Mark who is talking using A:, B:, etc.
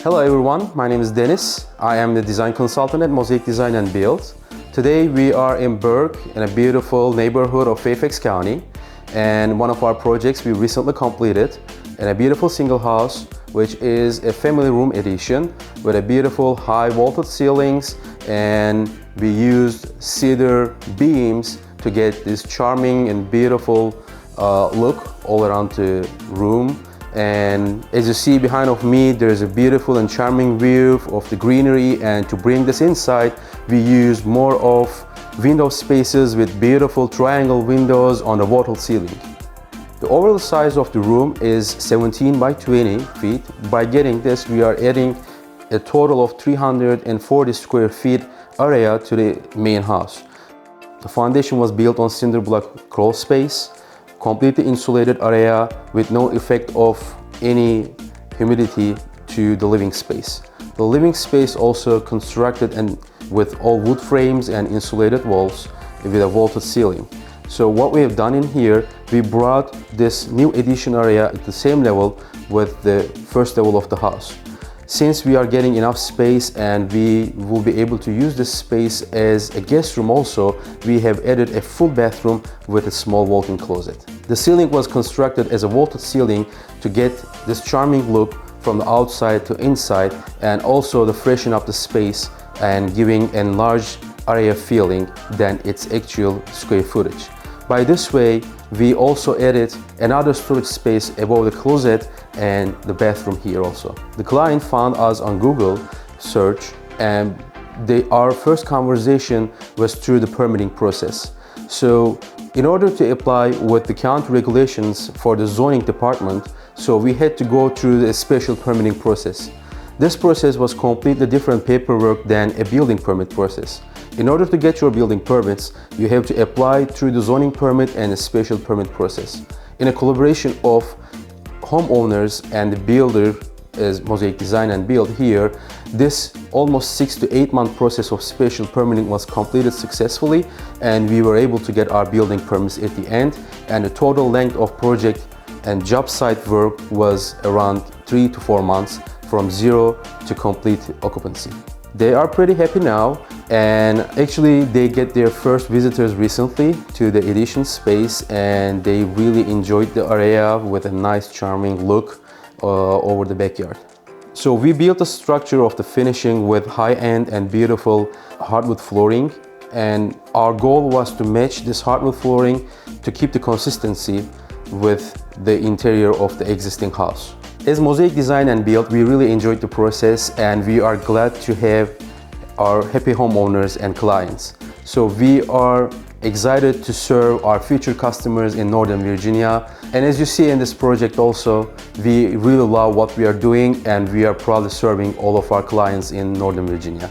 A: Hello everyone, my name is Dennis. I am the design consultant at Mosaic Design and Build. Today we are in Burke, in a beautiful neighborhood of Fairfax County, and one of our projects we recently completed in a beautiful single house, which is a family room edition with a beautiful high vaulted ceilings, and we used cedar beams to get this charming and beautiful look all around the room. And as you see behind of me, there's a beautiful and charming view of the greenery, and to bring this inside, we used more of window spaces with beautiful triangle windows on the vaulted ceiling. The overall size of the room is 17 by 20 feet. By getting this, we are adding a total of 340 square feet area to the main house. The foundation was built on cinder block crawl space, completely insulated area with no effect of any humidity to the living space. The living space also constructed and with all wood frames and insulated walls with a vaulted ceiling. So what we have done in here, we brought this new addition area at the same level with the first level of the house. Since we are getting enough space and we will be able to use this space as a guest room also, we have added a full bathroom with a small walk-in closet. The ceiling was constructed as a vaulted ceiling to get this charming look from the outside to inside, and also to freshen up the space and giving a large area feeling than its actual square footage. By this way, we also added another storage space above the closet and the bathroom here also. The client found us on Google search, and our first conversation was through the permitting process. So in order to apply with the county regulations for the zoning department, so we had to go through a special permitting process. This process was completely different paperwork than a building permit process. In order to get your building permits, you have to apply through the zoning permit and a special permit process. In a collaboration of homeowners and the builder, as Mosaic Design and Build here, this almost 6 to 8 month process of special permitting was completed successfully, and we were able to get our building permits at the end, and the total length of project and job site work was around 3 to 4 months from zero to complete occupancy. They are pretty happy now, and actually they get their first visitors recently to the addition space, and they really enjoyed the area with a nice charming look over the backyard. So we built the structure of the finishing with high-end and beautiful hardwood flooring, and our goal was to match this hardwood flooring to keep the consistency with the interior of the existing house. As Mosaic Design and Build, we really enjoyed the process, and we are glad to have our happy homeowners and clients. So we are excited to serve our future customers in Northern Virginia. And as you see in this project also, we really love what we are doing, and we are proudly serving all of our clients in Northern Virginia.